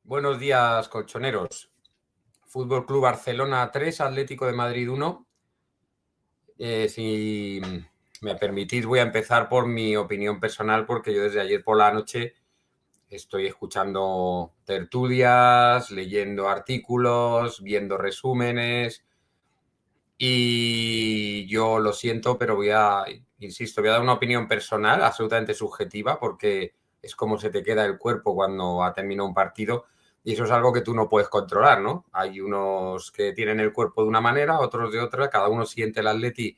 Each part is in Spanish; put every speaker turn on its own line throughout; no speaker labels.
Buenos días, colchoneros. Fútbol Club Barcelona 3, Atlético de Madrid 1. Si me permitís, voy a empezar por mi opinión personal, porque yo desde ayer por la noche estoy escuchando tertulias, leyendo artículos, viendo resúmenes. Y yo lo siento, pero insisto, voy a dar una opinión personal, absolutamente subjetiva, porque es como se te queda el cuerpo cuando ha terminado un partido. Y eso es algo que tú no puedes controlar, ¿no? Hay unos que tienen el cuerpo de una manera, otros de otra, cada uno siente el Atleti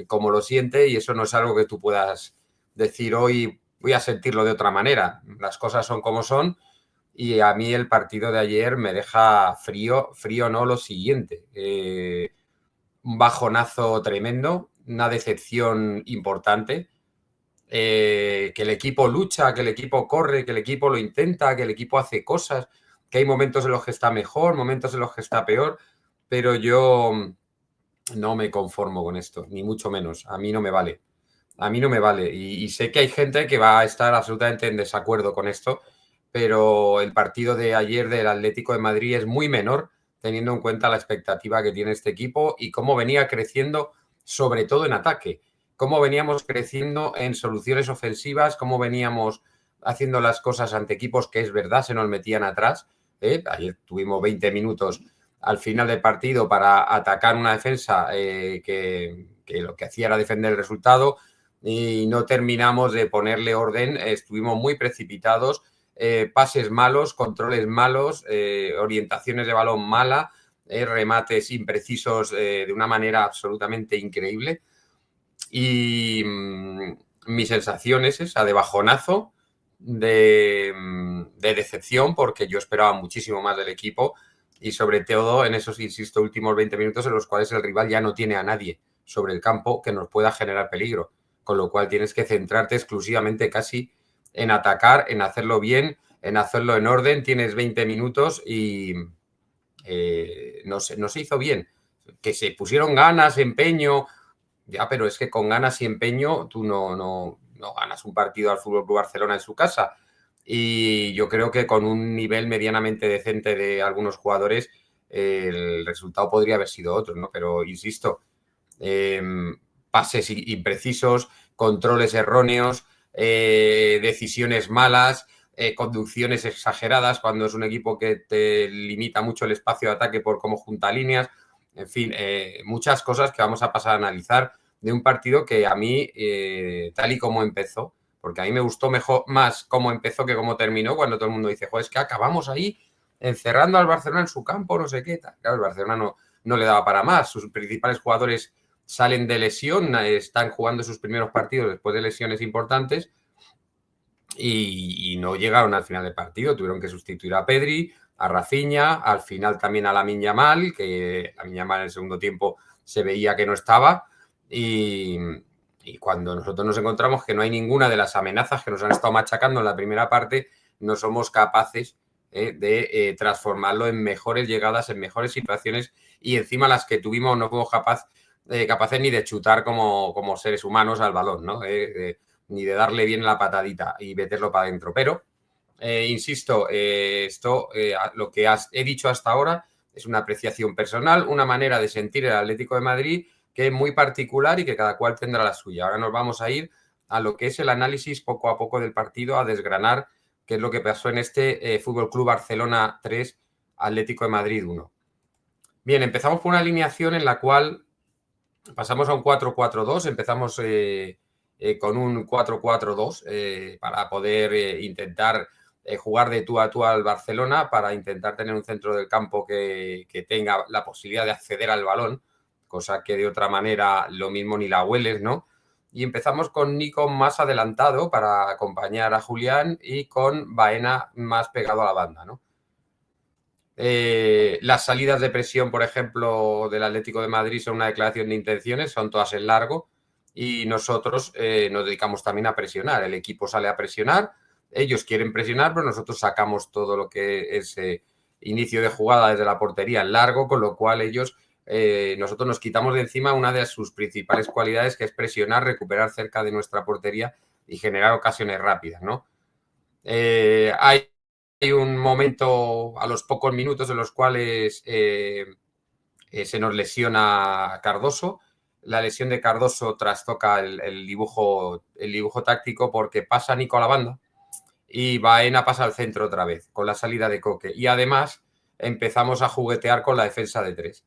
como lo siente, y eso no es algo que tú puedas decir hoy voy a sentirlo de otra manera. Las cosas son como son, y a mí el partido de ayer me deja frío, frío no, lo siguiente. Un bajonazo tremendo, una decepción importante. Que el equipo lucha, que el equipo corre, que el equipo lo intenta, que el equipo hace cosas, que hay momentos en los que está mejor, momentos en los que está peor, pero yo no me conformo con esto, ni mucho menos. A mí no me vale. A mí no me vale. Y sé que hay gente que va a estar absolutamente en desacuerdo con esto, pero el partido de ayer del Atlético de Madrid es muy menor, teniendo en cuenta la expectativa que tiene este equipo y cómo venía creciendo, sobre todo en ataque, cómo veníamos creciendo en soluciones ofensivas, cómo veníamos haciendo las cosas ante equipos que es verdad se nos metían atrás. Ayer tuvimos 20 minutos al final del partido para atacar una defensa que lo que hacía era defender el resultado, y no terminamos de ponerle orden. Estuvimos muy precipitados, pases malos, controles malos, orientaciones de balón mala, remates imprecisos de una manera absolutamente increíble. Y mi sensación es esa, de bajonazo, de decepción, porque yo esperaba muchísimo más del equipo, y sobre todo en esos, insisto, últimos 20 minutos en los cuales el rival ya no tiene a nadie sobre el campo que nos pueda generar peligro, con lo cual tienes que centrarte exclusivamente casi en atacar, en hacerlo bien, en hacerlo en orden. Tienes 20 minutos y no se hizo bien. Que se pusieron ganas, empeño, ya, pero es que con ganas y empeño tú no ganas un partido al Fútbol Club Barcelona en su casa. Y yo creo que con un nivel medianamente decente de algunos jugadores, el resultado podría haber sido otro, ¿no? Pero insisto, eh, pases imprecisos, controles erróneos, decisiones malas, conducciones exageradas cuando es un equipo que te limita mucho el espacio de ataque por cómo junta líneas. En fin, muchas cosas que vamos a pasar a analizar de un partido que a mí, tal y como empezó, porque a mí me gustó más cómo empezó que cómo terminó, cuando todo el mundo dice, joder, es que acabamos ahí encerrando al Barcelona en su campo, no sé qué. Claro, el Barcelona no le daba para más. Sus principales jugadores salen de lesión, están jugando sus primeros partidos después de lesiones importantes, y no llegaron al final del partido. Tuvieron que sustituir a Pedri, a Rafinha, al final también a Lamine Yamal, que Lamine Yamal en el segundo tiempo se veía que no estaba, y cuando nosotros nos encontramos que no hay ninguna de las amenazas que nos han estado machacando en la primera parte, no somos capaces de transformarlo en mejores llegadas, en mejores situaciones, y encima las que tuvimos no fuimos capaces ni de chutar como seres humanos al balón, ¿no? Ni de darle bien la patadita y meterlo para adentro. Pero, insisto, lo que he dicho hasta ahora es una apreciación personal, una manera de sentir el Atlético de Madrid que es muy particular y que cada cual tendrá la suya. Ahora nos vamos a ir a lo que es el análisis poco a poco del partido, a desgranar qué es lo que pasó en este Fútbol Club Barcelona 3, Atlético de Madrid 1. Bien, empezamos por una alineación en la cual pasamos a un 4-4-2, empezamos con un 4-4-2 para poder intentar jugar de tú a tú al Barcelona, para intentar tener un centro del campo que tenga la posibilidad de acceder al balón, cosa que de otra manera lo mismo ni la hueles, ¿no? Y empezamos con Nico más adelantado para acompañar a Julián, y con Baena más pegado a la banda, ¿no? Las salidas de presión, por ejemplo, del Atlético de Madrid son una declaración de intenciones, son todas en largo, y nosotros nos dedicamos también a presionar. El equipo sale a presionar, ellos quieren presionar, pero nosotros sacamos todo lo que es inicio de jugada desde la portería en largo, con lo cual nosotros nos quitamos de encima una de sus principales cualidades, que es presionar, recuperar cerca de nuestra portería y generar ocasiones rápidas, ¿no? Hay hay un momento a los pocos minutos en los cuales se nos lesiona Cardoso. La lesión de Cardoso trastoca el dibujo táctico porque pasa Nico a la banda y Baena pasa al centro otra vez con la salida de Coque. Y además empezamos a juguetear con la defensa de 3,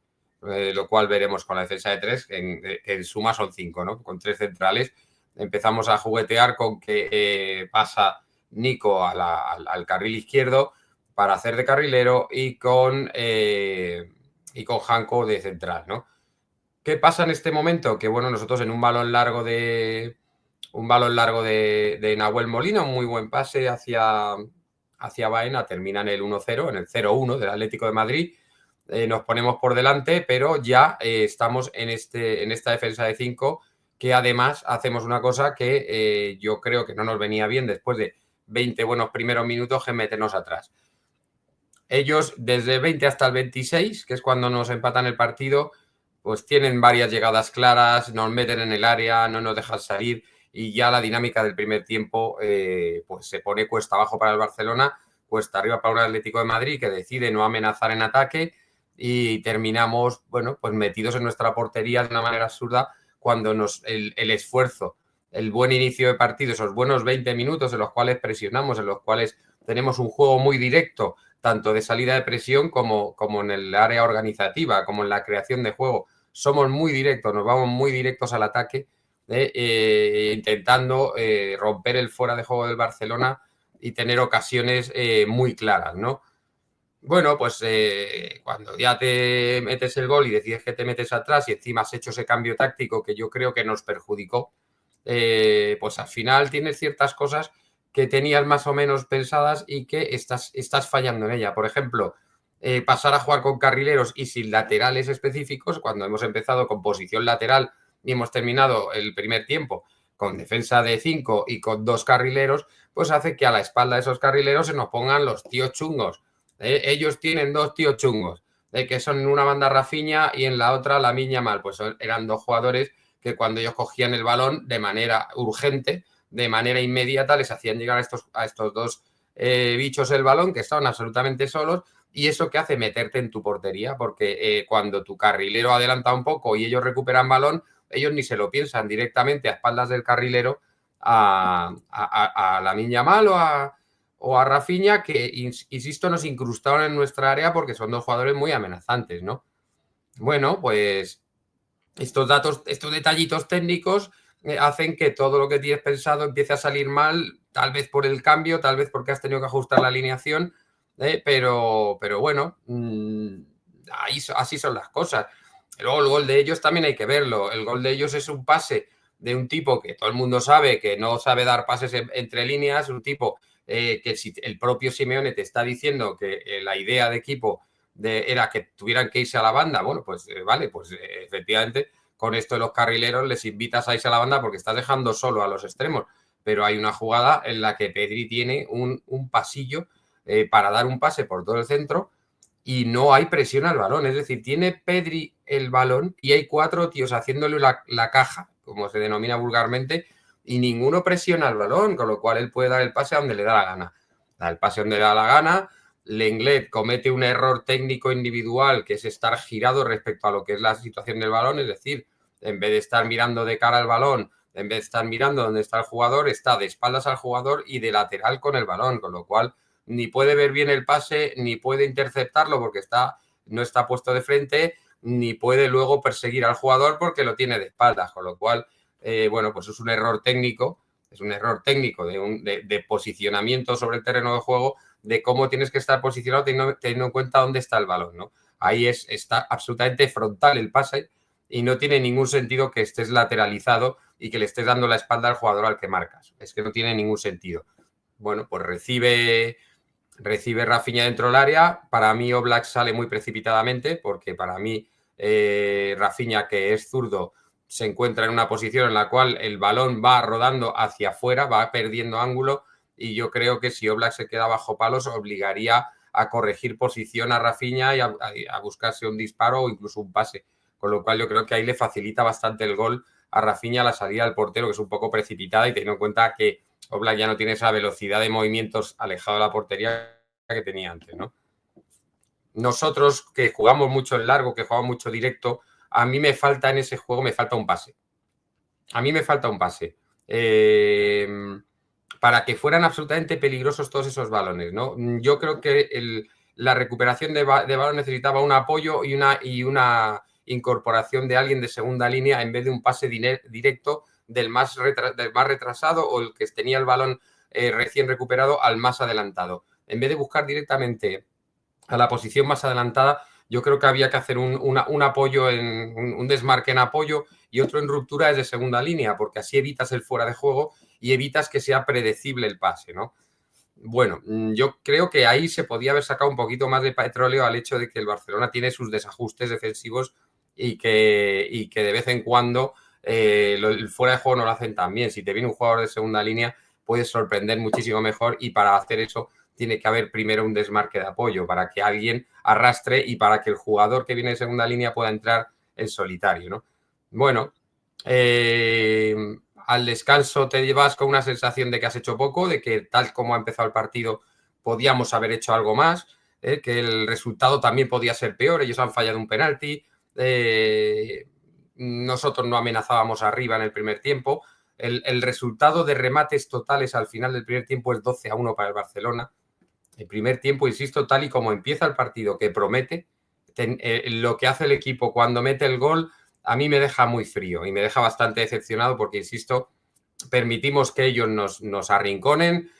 lo cual veremos con la defensa de 3, en suma son 5, ¿no? Con 3 centrales. Empezamos a juguetear con que pasa Nico al carril izquierdo para hacer de carrilero y con Janko de central, ¿no? ¿Qué pasa en este momento? Que bueno, nosotros en un balón largo de Nahuel Molina, un muy buen pase hacia Baena, termina en el 1-0, en el 0-1 del Atlético de Madrid. Nos ponemos por delante, pero ya estamos en esta defensa de 5, que además hacemos una cosa que yo creo que no nos venía bien después de 20 buenos primeros minutos, que meternos atrás. Ellos desde el 20 hasta el 26, que es cuando nos empatan el partido, pues tienen varias llegadas claras, nos meten en el área, no nos dejan salir, y ya la dinámica del primer tiempo pues se pone cuesta abajo para el Barcelona, cuesta arriba para un Atlético de Madrid que decide no amenazar en ataque, y terminamos, bueno, pues metidos en nuestra portería de una manera absurda cuando el esfuerzo, el buen inicio de partido, esos buenos 20 minutos en los cuales presionamos, en los cuales tenemos un juego muy directo, tanto de salida de presión como en el área organizativa, como en la creación de juego. Somos muy directos, nos vamos muy directos al ataque, intentando romper el fuera de juego del Barcelona y tener ocasiones muy claras, ¿no? Bueno, pues cuando ya te metes el gol y decides que te metes atrás y encima has hecho ese cambio táctico que yo creo que nos perjudicó, pues al final tienes ciertas cosas que tenías más o menos pensadas y que estás fallando en ella. Por ejemplo, pasar a jugar con carrileros y sin laterales específicos, cuando hemos empezado con posición lateral y hemos terminado el primer tiempo con defensa de 5 y con 2 carrileros, pues hace que a la espalda de esos carrileros se nos pongan los tíos chungos. Ellos tienen 2 tíos chungos, que son en una banda Rafinha y en la otra Lamine Yamal. Pues eran 2 jugadores que cuando ellos cogían el balón de manera urgente, de manera inmediata, les hacían llegar a estos 2 bichos el balón, que estaban absolutamente solos, y eso que hace meterte en tu portería, porque cuando tu carrilero adelanta un poco y ellos recuperan balón, ellos ni se lo piensan, directamente a espaldas del carrilero a Lamine Yamal o a Rafinha, que, insisto, nos incrustaron en nuestra área porque son 2 jugadores muy amenazantes, ¿no? Bueno, pues estos detallitos técnicos hacen que todo lo que tienes pensado empiece a salir mal, tal vez por el cambio, tal vez porque has tenido que ajustar la alineación, pero bueno, así son las cosas. Luego el gol de ellos también hay que verlo. El gol de ellos es un pase de un tipo que todo el mundo sabe que no sabe dar pases entre líneas, un tipo que si el propio Simeone te está diciendo que la idea de equipo era que tuvieran que irse a la banda, bueno, pues vale, pues efectivamente con esto de los carrileros les invitas a irse a la banda porque estás dejando solo a los extremos, pero hay una jugada en la que Pedri tiene un pasillo para dar un pase por todo el centro y no hay presión al balón, es decir, tiene Pedri el balón y hay 4 tíos haciéndole la caja, como se denomina vulgarmente, y ninguno presiona al balón, con lo cual él puede dar el pase a donde le da la gana. Da el pase donde le da la gana. Lenglet comete un error técnico individual, que es estar girado respecto a lo que es la situación del balón, es decir, en vez de estar mirando de cara al balón, en vez de estar mirando donde está el jugador, está de espaldas al jugador y de lateral con el balón, con lo cual ni puede ver bien el pase, ni puede interceptarlo porque no está puesto de frente, ni puede luego perseguir al jugador porque lo tiene de espaldas, con lo cual, bueno, pues es un error técnico, de posicionamiento sobre el terreno de juego, de cómo tienes que estar posicionado teniendo en cuenta dónde está el balón, ¿no? Ahí está absolutamente frontal el pase y no tiene ningún sentido que estés lateralizado y que le estés dando la espalda al jugador al que marcas. Es que no tiene ningún sentido. Bueno, pues recibe Rafinha dentro del área. Para mí Oblak sale muy precipitadamente porque para mí Rafinha, que es zurdo, se encuentra en una posición en la cual el balón va rodando hacia afuera, va perdiendo ángulo, y yo creo que si Oblak se queda bajo palos obligaría a corregir posición a Rafinha y a buscarse un disparo o incluso un pase, con lo cual yo creo que ahí le facilita bastante el gol a Rafinha la salida del portero, que es un poco precipitada, y teniendo en cuenta que Oblak ya no tiene esa velocidad de movimientos alejado de la portería que tenía antes, ¿no? Nosotros que jugamos mucho en largo, que jugamos mucho directo, a mí me falta en ese juego, me falta un pase. A mí me falta un pase. Para que fueran absolutamente peligrosos todos esos balones, ¿no? Yo creo que la recuperación de balón necesitaba un apoyo y una incorporación de alguien de segunda línea en vez de un pase directo del más retrasado o el que tenía el balón recién recuperado al más adelantado. En vez de buscar directamente a la posición más adelantada, yo creo que había que hacer un apoyo, un desmarque en apoyo y otro en ruptura desde segunda línea, porque así evitas el fuera de juego y evitas que sea predecible el pase, ¿no? Bueno, yo creo que ahí se podía haber sacado un poquito más de petróleo al hecho de que el Barcelona tiene sus desajustes defensivos y que de vez en cuando el fuera de juego no lo hacen tan bien. Si te viene un jugador de segunda línea, puedes sorprender muchísimo mejor y para hacer eso tiene que haber primero un desmarque de apoyo para que alguien arrastre y para que el jugador que viene de segunda línea pueda entrar en solitario, ¿no? Bueno, al descanso te llevas con una sensación de que has hecho poco, de que tal como ha empezado el partido podíamos haber hecho algo más, que el resultado también podía ser peor, ellos han fallado un penalti, nosotros no amenazábamos arriba en el primer tiempo, el resultado de remates totales al final del primer tiempo es 12-1 para el Barcelona. El primer tiempo, insisto, tal y como empieza el partido, que promete, lo que hace el equipo cuando mete el gol, a mí me deja muy frío y me deja bastante decepcionado porque, insisto, permitimos que ellos nos arrinconen,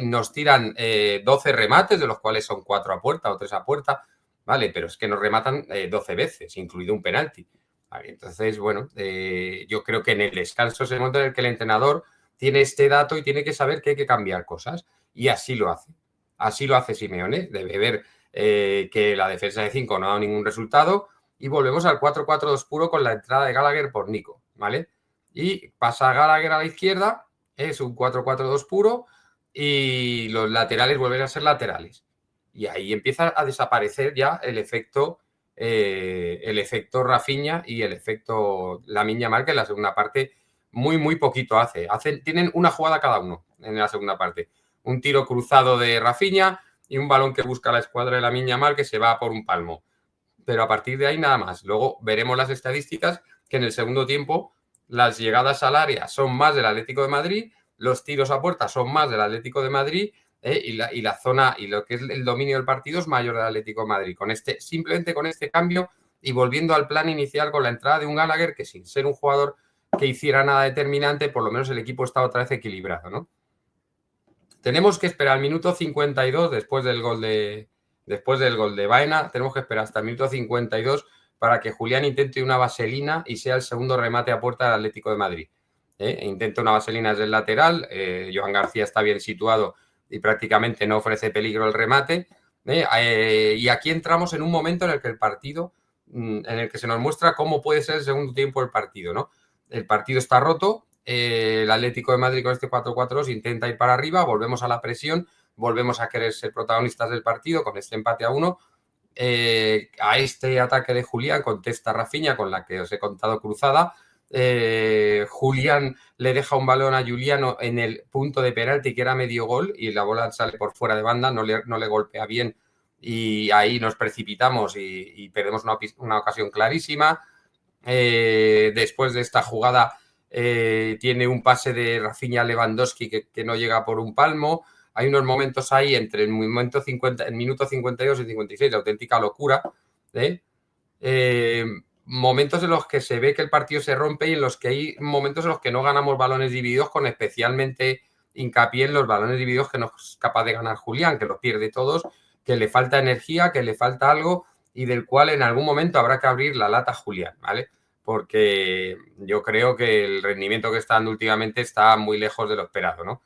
nos tiran 12 remates, de los cuales son 4 a puerta o 3 a puerta, ¿vale? Pero es que nos rematan 12 veces, incluido un penalti. Vale, entonces, bueno, yo creo que en el descanso es el momento en el que el entrenador tiene este dato y tiene que saber que hay que cambiar cosas y así lo hace. Así lo hace Simeone, debe ver que la defensa de 5 no ha dado ningún resultado y volvemos al 4-4-2 puro con la entrada de Gallagher por Nico, ¿vale? Y pasa Gallagher a la izquierda, es un 4-4-2 puro y los laterales vuelven a ser laterales. Y ahí empieza a desaparecer ya el efecto Rafinha y el efecto Lamine Yamal, que en la segunda parte muy poquito hace. Tienen una jugada cada uno en la segunda parte. Un tiro cruzado de Rafinha y un balón que busca la escuadra de Lamine Yamal que se va por un palmo. Pero a partir de ahí nada más. Luego veremos las estadísticas que en el segundo tiempo las llegadas al área son más del Atlético de Madrid, los tiros a puerta son más del Atlético de Madrid y la zona y lo que es el dominio del partido es mayor del Atlético de Madrid. Simplemente con este cambio y volviendo al plan inicial con la entrada de un Gallagher que sin ser un jugador que hiciera nada determinante, por lo menos el equipo está otra vez equilibrado, ¿no? Tenemos que esperar al minuto 52 después del gol de Baena, tenemos que esperar hasta el minuto 52 para que Julián intente una vaselina y sea el segundo remate a puerta del Atlético de Madrid. Intenta una vaselina desde el lateral, Joan García está bien situado y prácticamente no ofrece peligro el remate. Y aquí entramos en un momento en el que el partido, en el que se nos muestra cómo puede ser el segundo tiempo del partido, ¿no? El partido está roto, el Atlético de Madrid con este 4-4-2 intenta ir para arriba, volvemos a la presión, volvemos a querer ser protagonistas del partido con este empate a 1. A este ataque de Julián contesta Rafinha, con la que os he contado cruzada. Julián le deja un balón a Juliano en el punto de penalti, que era medio gol, y la bola sale por fuera de banda, no le golpea bien, y ahí nos precipitamos y perdemos una ocasión clarísima. Después de esta jugada tiene un pase de Rafinha a Lewandowski que no llega por un palmo. Hay unos momentos ahí entre el minuto 52 y 56 de auténtica locura. Momentos en los que se ve que el partido se rompe y en los que hay momentos en los que no ganamos balones divididos, con especialmente hincapié en los balones divididos que no es capaz de ganar Julián, que los pierde todos, que le falta energía, que le falta algo y del cual en algún momento habrá que abrir la lata a Julián, ¿vale? Porque yo creo que el rendimiento que está dando últimamente está muy lejos de lo esperado, ¿no?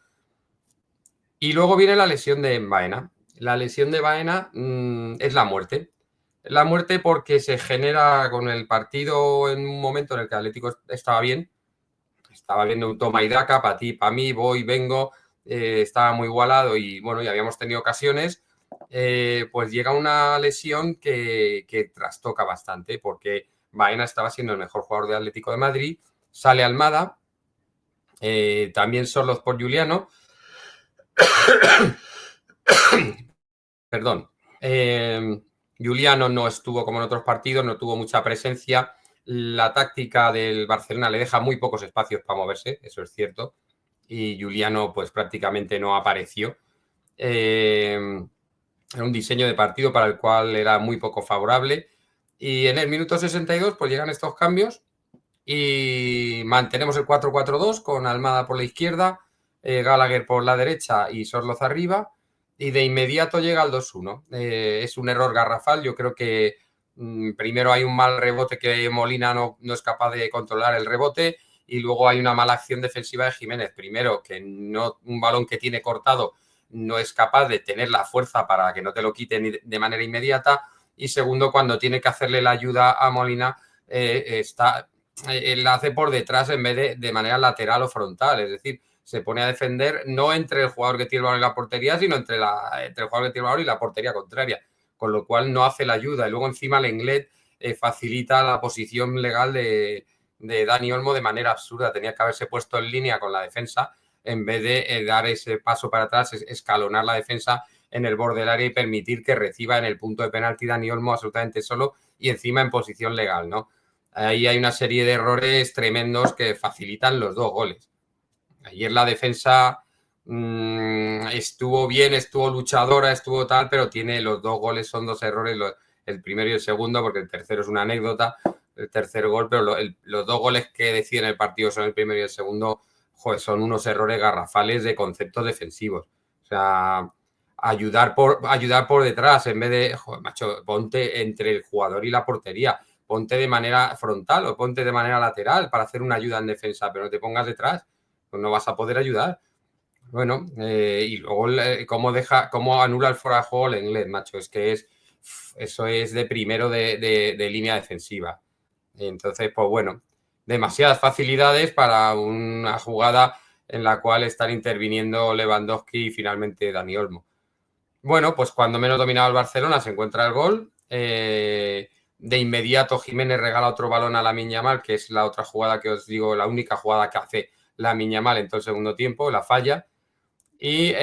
Y luego viene la lesión de Baena. La lesión de Baena es la muerte. La muerte porque se genera con el partido en un momento en el que el Atlético estaba bien. Estaba viendo un toma y daca, para ti, para mí, voy, vengo. Estaba muy igualado y bueno, ya habíamos tenido ocasiones. Pues llega una lesión que trastoca bastante porque Baena estaba siendo el mejor jugador de Atlético de Madrid. Sale Almada, también Sorloz por Juliano. perdón. Giuliano no estuvo como en otros partidos, no tuvo mucha presencia. La táctica del Barcelona le deja muy pocos espacios para moverse, eso es cierto. Y Giuliano pues prácticamente no apareció. Era un diseño de partido para el cual era muy poco favorable. Y en el minuto 62 pues llegan estos cambios y mantenemos el 4-4-2 con Almada por la izquierda, Gallagher por la derecha y Sorloz arriba. Y de inmediato llega el 2-1. Es un error garrafal. Yo creo que primero hay un mal rebote que Molina no es capaz de controlar el rebote y luego hay una mala acción defensiva de Jiménez. Primero, que no, un balón que tiene cortado no es capaz de tener la fuerza para que no te lo quiten de manera inmediata. Y segundo, cuando tiene que hacerle la ayuda a Molina, la hace por detrás en vez de manera lateral o frontal. Es decir, se pone a defender no entre el jugador que tiene el balón y la portería, sino entre el jugador que tiene el balón y la portería contraria, con lo cual no hace la ayuda. Y luego encima Lenglet facilita la posición legal de Dani Olmo de manera absurda. Tenía que haberse puesto en línea con la defensa en vez de dar ese paso para atrás, escalonar la defensa en el borde del área y permitir que reciba en el punto de penalti Dani Olmo absolutamente solo y encima en posición legal, ¿no? Ahí hay una serie de errores tremendos que facilitan los dos goles. Ayer la defensa estuvo bien, estuvo luchadora, estuvo tal, pero tiene los dos goles, son dos errores, el primero y el segundo, porque el tercero es una anécdota, el tercer gol, pero los dos goles que deciden el partido son el primero y el segundo, joder, son unos errores garrafales de conceptos defensivos. O sea, ayudar por detrás en vez de, joder, macho, ponte entre el jugador y la portería, ponte de manera frontal o ponte de manera lateral para hacer una ayuda en defensa, pero no te pongas detrás, pues no vas a poder ayudar. Bueno, y luego cómo anula el fuera de juego el inglés, macho, es que eso es de primero de línea defensiva. Entonces, pues bueno, demasiadas facilidades para una jugada en la cual están interviniendo Lewandowski y finalmente Dani Olmo. Bueno, pues cuando menos dominado el Barcelona se encuentra el gol. De inmediato Jiménez regala otro balón a Lamine Yamal, que es la otra jugada que os digo, la única jugada que hace Lamine Yamal en todo el segundo tiempo, la falla. Y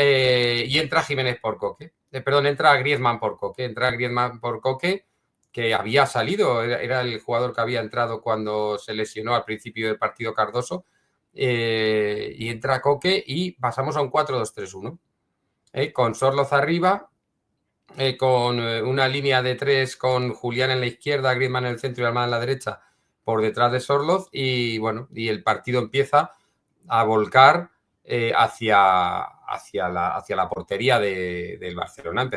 entra Jiménez por Coque. Entra Griezmann por Coque. Entra Griezmann por Coque, que había salido, era el jugador que había entrado cuando se lesionó al principio del partido Cardoso. Y entra Coque y pasamos a un 4-2-3-1. Con Sorloz arriba, con una línea de tres con Julián en la izquierda, Griezmann en el centro y Almada en la derecha, por detrás de Sorloz. Y bueno, y el partido empieza a volcar hacia la portería del Barcelona.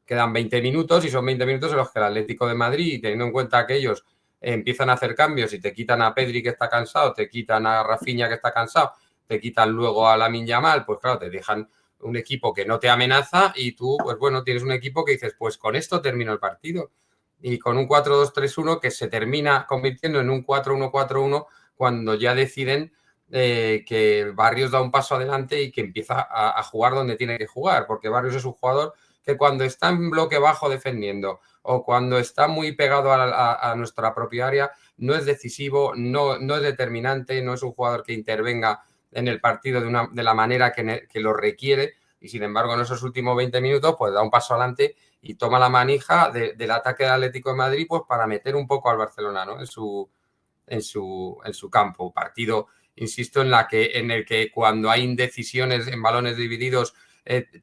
Quedan 20 minutos y son 20 minutos en los que el Atlético de Madrid, teniendo en cuenta que ellos empiezan a hacer cambios y te quitan a Pedri que está cansado, te quitan a Rafinha que está cansado, te quitan luego a Lamine Yamal, pues claro, te dejan un equipo que no te amenaza y tú, pues bueno, tienes un equipo que dices, pues con esto termino el partido. Y con un 4-2-3-1 que se termina convirtiendo en un 4-1-4-1 cuando ya deciden que Barrios da un paso adelante y que empieza a jugar donde tiene que jugar, porque Barrios es un jugador que cuando está en bloque bajo defendiendo o cuando está muy pegado a nuestra propia área, no es decisivo, no es determinante, no es un jugador que intervenga en el partido de la manera que lo requiere, y sin embargo en esos últimos 20 minutos pues da un paso adelante y toma la manija del ataque del Atlético de Madrid pues para meter un poco al Barcelona, ¿no? en su campo. Partido, insisto, en el que cuando hay indecisiones en balones divididos,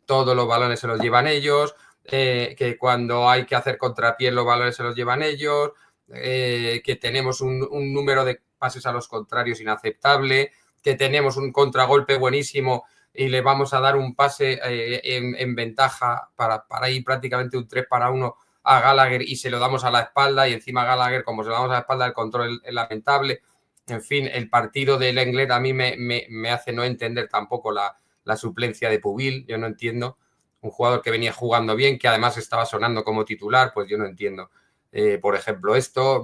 todos los balones se los llevan ellos, que cuando hay que hacer contrapié los balones se los llevan ellos, que tenemos un número de pases a los contrarios inaceptable, que tenemos un contragolpe buenísimo y le vamos a dar un pase en ventaja para ir prácticamente un 3-1 a Gallagher y se lo damos a la espalda y encima Gallagher, como se lo damos a la espalda, el control es lamentable. En fin, el partido del Lenglet a mí me hace no entender tampoco la suplencia de Pubil. Yo no entiendo. Un jugador que venía jugando bien, que además estaba sonando como titular, pues yo no entiendo. Por ejemplo, esto,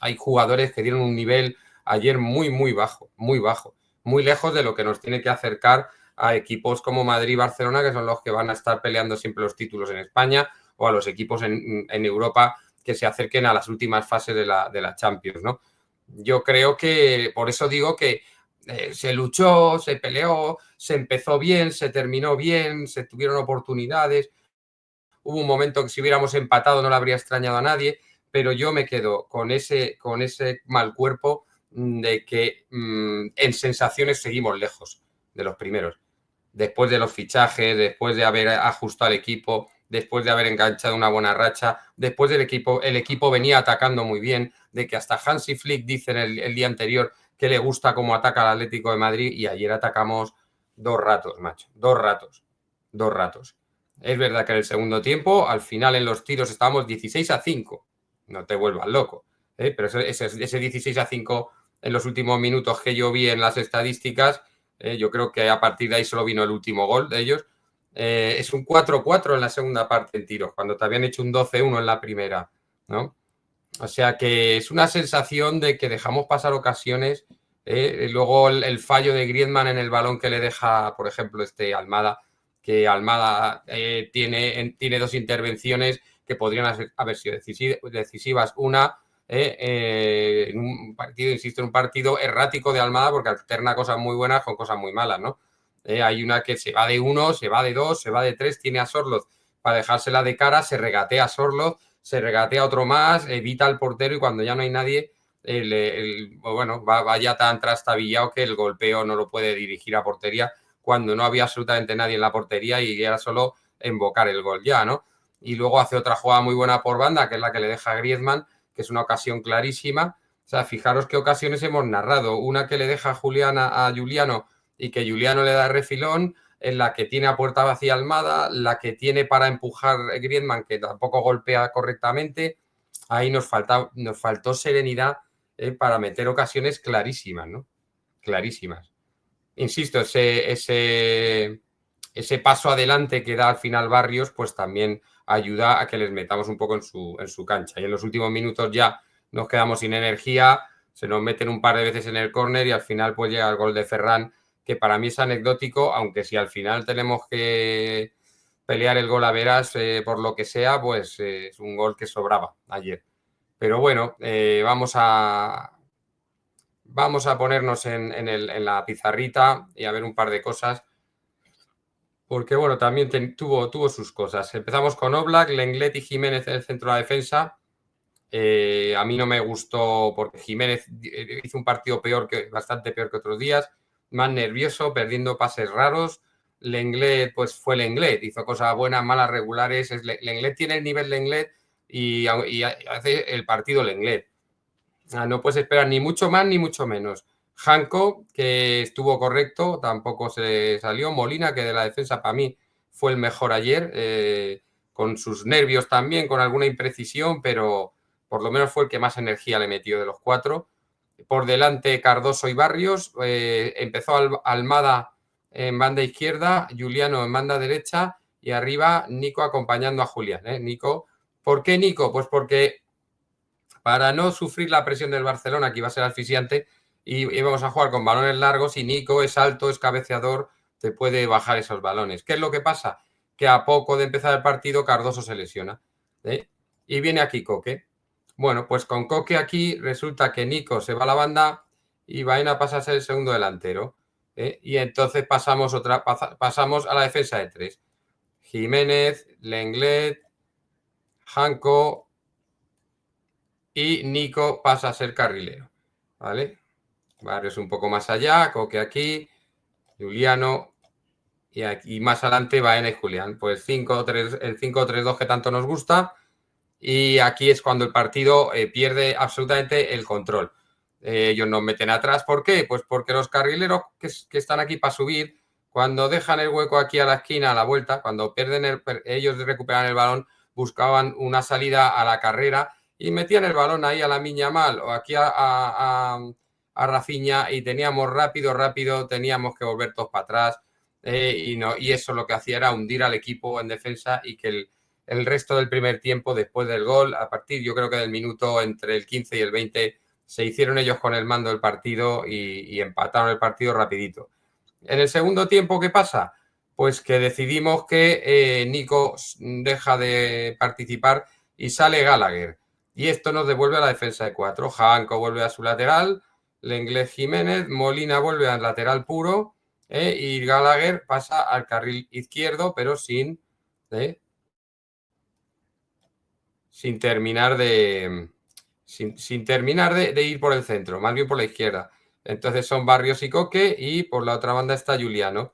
hay jugadores que dieron un nivel ayer muy, muy bajo, muy lejos de lo que nos tiene que acercar a equipos como Madrid y Barcelona, que son los que van a estar peleando siempre los títulos en España, o a los equipos en Europa que se acerquen a las últimas fases de la Champions, ¿no? Yo creo que, por eso digo que se luchó, se peleó, se empezó bien, se terminó bien, se tuvieron oportunidades, Hubo un momento que si hubiéramos empatado no le habría extrañado a nadie, pero yo me quedo con ese mal cuerpo de que en sensaciones seguimos lejos de los primeros. Después de los fichajes, después de haber ajustado al equipo, después de haber enganchado una buena racha, después del equipo, el equipo venía atacando muy bien, de que hasta Hansi Flick dice el día anterior que le gusta cómo ataca al Atlético de Madrid y ayer atacamos 2 ratos, macho, 2 ratos, 2 ratos. Es verdad que en el segundo tiempo, al final en los tiros estábamos 16-5, no te vuelvas loco, pero ese 16-5 en los últimos minutos que yo vi en las estadísticas, yo creo que a partir de ahí solo vino el último gol de ellos. Es un 4-4 en la segunda parte en tiros, cuando te habían hecho un 12-1 en la primera, ¿no? O sea que es una sensación de que dejamos pasar ocasiones. Luego el fallo de Griezmann en el balón que le deja, por ejemplo, Almada, que Almada tiene 2 intervenciones que podrían haber sido decisivas. Una, en un partido, insisto, en un partido errático de Almada, porque alterna cosas muy buenas con cosas muy malas, ¿no? Hay una que se va de 1, se va de 2, se va de 3, tiene a Sorloth para dejársela de cara, se regatea a Sorloth, se regatea otro más, evita al portero y cuando ya no hay nadie, va ya tan trastabillado que el golpeo no lo puede dirigir a portería cuando no había absolutamente nadie en la portería y era solo invocar el gol ya, ¿no? Y luego hace otra jugada muy buena por banda, que es la que le deja a Griezmann, que es una ocasión clarísima. O sea, fijaros qué ocasiones hemos narrado. Una que le deja a Juliano y que Juliano le da refilón, en la que tiene a puerta vacía Almada, la que tiene para empujar Griezmann, que tampoco golpea correctamente. Ahí nos faltó serenidad para meter ocasiones clarísimas, ¿no? Clarísimas. Insisto, ese paso adelante que da al final Barrios, pues también ayuda a que les metamos un poco en su cancha. Y en los últimos minutos ya nos quedamos sin energía, se nos meten un par de veces en el córner y al final pues llega el gol de Ferran, que para mí es anecdótico, aunque si al final tenemos que pelear el gol a veras por lo que sea, pues es un gol que sobraba ayer. Pero bueno, vamos a ponernos en la pizarrita y a ver un par de cosas, porque bueno, también tuvo sus cosas. Empezamos con Oblak, Lenglet y Jiménez en el centro de la defensa. A mí no me gustó porque Jiménez hizo un partido bastante peor que otros días, más nervioso, perdiendo pases raros. Lenglet, pues fue Lenglet, hizo cosas buenas, malas, regulares. Lenglet tiene el nivel Lenglet y hace el partido Lenglet. No puedes esperar ni mucho más ni mucho menos. Janko, que estuvo correcto, tampoco se salió. Molina, que de la defensa para mí fue el mejor ayer, con sus nervios también, con alguna imprecisión, pero por lo menos fue el que más energía le metió de los 4. Por delante Cardoso y Barrios. Empezó Almada en banda izquierda, Juliano en banda derecha y arriba Nico acompañando a Julián. Nico, ¿por qué Nico? Pues porque para no sufrir la presión del Barcelona, que iba a ser asfixiante, y íbamos a jugar con balones largos y Nico es alto, es cabeceador, te puede bajar esos balones. ¿Qué es lo que pasa? Que a poco de empezar el partido Cardoso se lesiona. Y viene aquí Coque. Bueno, pues con Coque aquí resulta que Nico se va a la banda y Baena pasa a ser el segundo delantero. Y entonces pasamos a la defensa de 3. Jiménez, Lenglet, Janko y Nico pasa a ser carrilero, ¿vale? Barrios un poco más allá, Coque aquí, Juliano y aquí más adelante Baena y Julián. Pues el 5-3-2 que tanto nos gusta y aquí es cuando el partido pierde absolutamente el control. Ellos nos meten atrás, ¿por qué? Pues porque los carrileros que están aquí para subir, cuando dejan el hueco aquí a la esquina, a la vuelta, cuando ellos recuperan el balón, buscaban una salida a la carrera y metían el balón ahí a la Yamal o aquí a Rafinha y teníamos rápido, teníamos que volver todos para atrás y eso lo que hacía era hundir al equipo en defensa y que el resto del primer tiempo, después del gol, a partir yo creo que del minuto entre el 15 y el 20, se hicieron ellos con el mando del partido y empataron el partido rapidito. En el segundo tiempo, ¿qué pasa? Pues que decidimos que Nico deja de participar y sale Gallagher. Y esto nos devuelve a la defensa de 4. Janko vuelve a su lateral, Lenglet Jiménez, Molina vuelve al lateral puro y Gallagher pasa al carril izquierdo, pero sin sin terminar sin terminar de ir por el centro, más bien por la izquierda. Entonces son Barrios y Coque y por la otra banda está Juliano,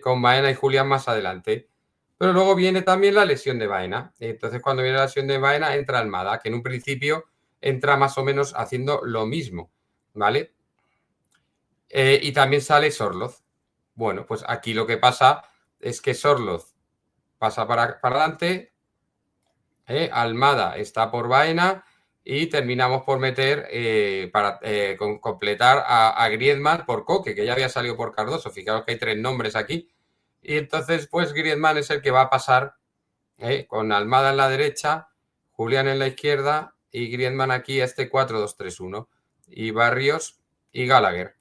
con Baena y Julián más adelante. Pero luego viene también la lesión de Baena. Entonces cuando viene la lesión de Baena entra Almada, que en un principio entra más o menos haciendo lo mismo, ¿vale? Y también sale Sorloz. Bueno, pues aquí lo que pasa es que Sorloz pasa para adelante, Almada está por Baena y terminamos por meter para completar a Griezmann por Coque, que ya había salido por Cardoso. Fijaos que hay 3 nombres aquí. Y entonces, pues Griezmann es el que va a pasar con Almada en la derecha, Julián en la izquierda y Griezmann aquí a este 4-2-3-1. Y Barrios y Gallagher.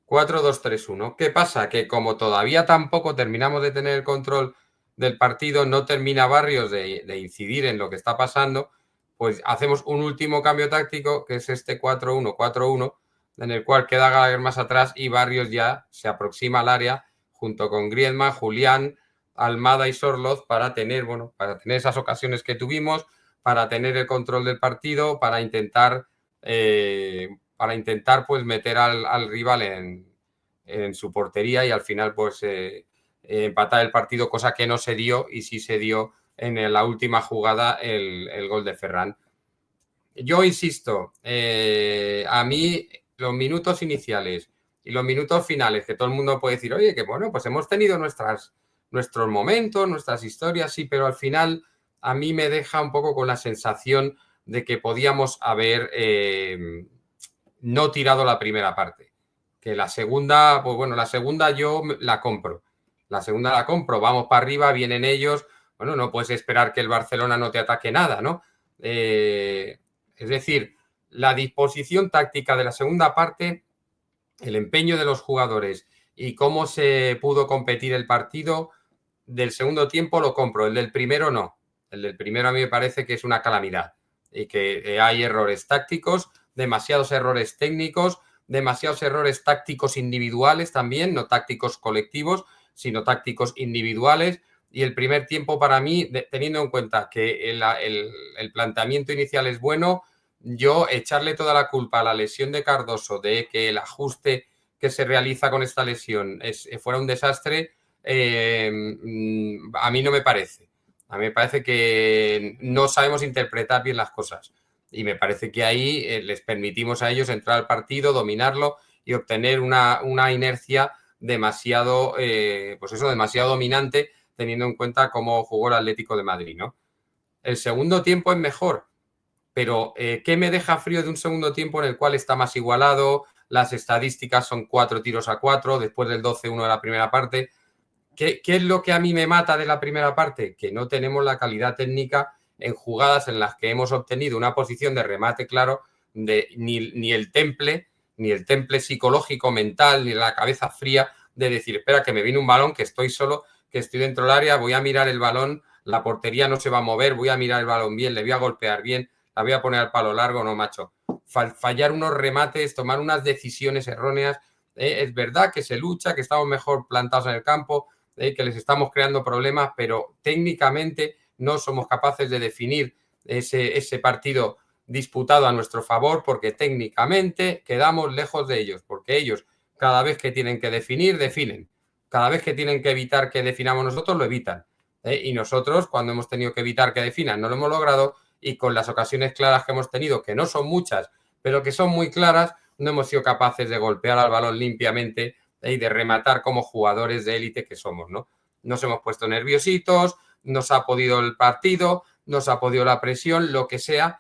4-2-3-1. ¿Qué pasa? Que como todavía tampoco terminamos de tener el control del partido, no termina Barrios de incidir en lo que está pasando, pues hacemos un último cambio táctico, que es este 4-1-4-1, en el cual queda Gallagher más atrás y Barrios ya se aproxima al área junto con Griezmann, Julián, Almada y Sorloz para tener, bueno, para tener esas ocasiones que tuvimos, para tener el control del partido, para intentar pues meter al rival en su portería y al final pues empatar el partido, cosa que no se dio y sí se dio en la última jugada el gol de Ferran. Yo insisto, a mí los minutos iniciales y los minutos finales, que todo el mundo puede decir, oye, que bueno, pues hemos tenido nuestros momentos, nuestras historias, sí, pero al final a mí me deja un poco con la sensación de que podíamos haber no tirado la primera parte. Que la segunda, pues bueno, la segunda yo la compro. La segunda la compro, vamos para arriba, vienen ellos. Bueno, no puedes esperar que el Barcelona no te ataque nada, ¿no? Es decir, la disposición táctica de la segunda parte, el empeño de los jugadores y cómo se pudo competir el partido del segundo tiempo lo compro, el del primero no. El del primero a mí me parece que es una calamidad y que hay errores tácticos, demasiados errores técnicos, demasiados errores tácticos individuales también, no tácticos colectivos, sino tácticos individuales. Y el primer tiempo para mí, teniendo en cuenta que el planteamiento inicial es bueno, yo echarle toda la culpa a la lesión de Cardoso de que el ajuste que se realiza con esta lesión fuera un desastre, a mí no me parece. A mí me parece que no sabemos interpretar bien las cosas. Y me parece que ahí les permitimos a ellos entrar al partido, dominarlo y obtener una inercia demasiado, pues eso, demasiado dominante, teniendo en cuenta cómo jugó el Atlético de Madrid, ¿no? El segundo tiempo es mejor, pero ¿qué me deja frío de un segundo tiempo en el cual está más igualado? Las estadísticas son 4-4 después del 12-1 de la primera parte. ¿Qué es lo que a mí me mata de la primera parte? Que no tenemos la calidad técnica en jugadas en las que hemos obtenido una posición de remate claro, ni el temple psicológico, mental, ni la cabeza fría de decir, espera, que me viene un balón, que estoy solo, que estoy dentro del área, voy a mirar el balón, la portería no se va a mover, voy a mirar el balón bien, le voy a golpear bien, la voy a poner al palo largo, no, macho. Fallar unos remates, tomar unas decisiones erróneas. Es verdad que se lucha, que estamos mejor plantados en el campo, que les estamos creando problemas, pero técnicamente no somos capaces de definir ese partido disputado a nuestro favor porque técnicamente quedamos lejos de ellos, porque ellos cada vez que tienen que definir, definen. Cada vez que tienen que evitar que definamos nosotros, lo evitan. Y nosotros, cuando hemos tenido que evitar que definan, no lo hemos logrado y con las ocasiones claras que hemos tenido, que no son muchas, pero que son muy claras, no hemos sido capaces de golpear al balón limpiamente y de rematar como jugadores de élite que somos, ¿no? Nos hemos puesto nerviositos, nos ha podido el partido, nos ha podido la presión, lo que sea,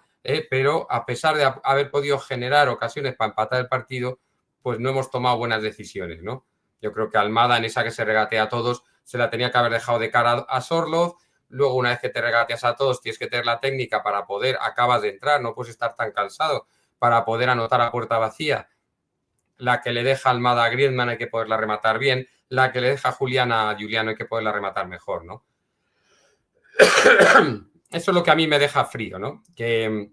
pero a pesar de haber podido generar ocasiones para empatar el partido, pues no hemos tomado buenas decisiones, ¿no? Yo creo que Almada, en esa que se regatea a todos, se la tenía que haber dejado de cara a Sorloz. Luego, una vez que te regateas a todos, tienes que tener la técnica para poder, acabas de entrar, no puedes estar tan cansado para poder anotar a puerta vacía. La que le deja Almada a Griezmann hay que poderla rematar bien, la que le deja Juliana a Juliano hay que poderla rematar mejor, ¿no? Eso es lo que a mí me deja frío, ¿no? Que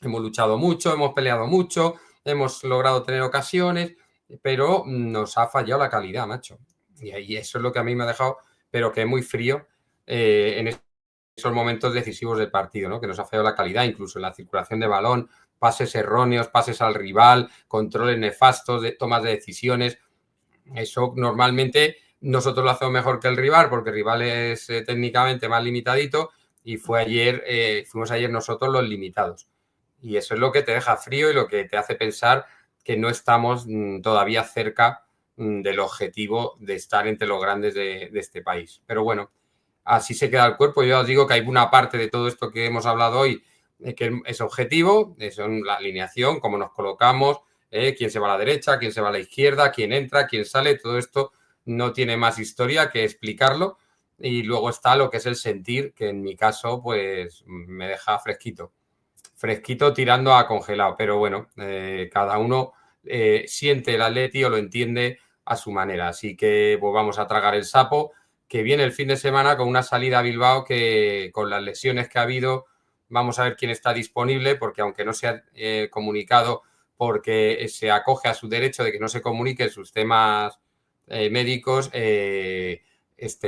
hemos luchado mucho, hemos peleado mucho, hemos logrado tener ocasiones, pero nos ha fallado la calidad, macho. Y eso es lo que a mí me ha dejado, pero que muy frío en esos momentos decisivos del partido, ¿no? Que nos ha fallado la calidad, incluso en la circulación de balón, pases erróneos, pases al rival, controles nefastos, tomas de decisiones. Eso normalmente nosotros lo hacemos mejor que el rival, porque el rival es técnicamente más limitadito y fuimos ayer nosotros los limitados. Y eso es lo que te deja frío y lo que te hace pensar que no estamos todavía cerca del objetivo de estar entre los grandes de este país. Pero bueno, así se queda el cuerpo. Yo os digo que hay una parte de todo esto que hemos hablado hoy que es objetivo, son la alineación, cómo nos colocamos, quién se va a la derecha, quién se va a la izquierda, quién entra, quién sale, todo esto no tiene más historia que explicarlo. Y luego está lo que es el sentir, que en mi caso, pues me deja fresquito. Fresquito tirando a congelado, pero bueno, cada uno siente el Atleti o lo entiende a su manera. Así que pues vamos a tragar el sapo, que viene el fin de semana con una salida a Bilbao que con las lesiones que ha habido, vamos a ver quién está disponible, porque aunque no se ha comunicado, porque se acoge a su derecho de que no se comuniquen sus temas médicos,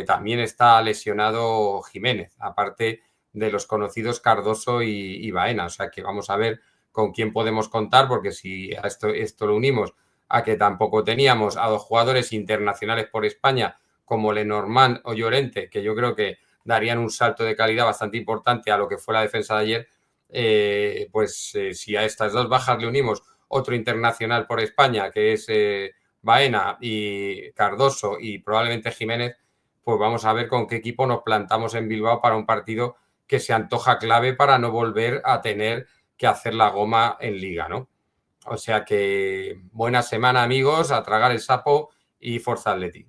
también está lesionado Jiménez, aparte de los conocidos Cardoso y Baena. O sea que vamos a ver con quién podemos contar, porque si a esto lo unimos a que tampoco teníamos a dos jugadores internacionales por España como Lenormand o Llorente, que yo creo que darían un salto de calidad bastante importante a lo que fue la defensa de ayer, si a estas dos bajas le unimos otro internacional por España, que es Baena y Cardoso y probablemente Jiménez, pues vamos a ver con qué equipo nos plantamos en Bilbao para un partido que se antoja clave para no volver a tener que hacer la goma en liga, ¿no? O sea que buena semana, amigos, a tragar el sapo y Forza Atleti.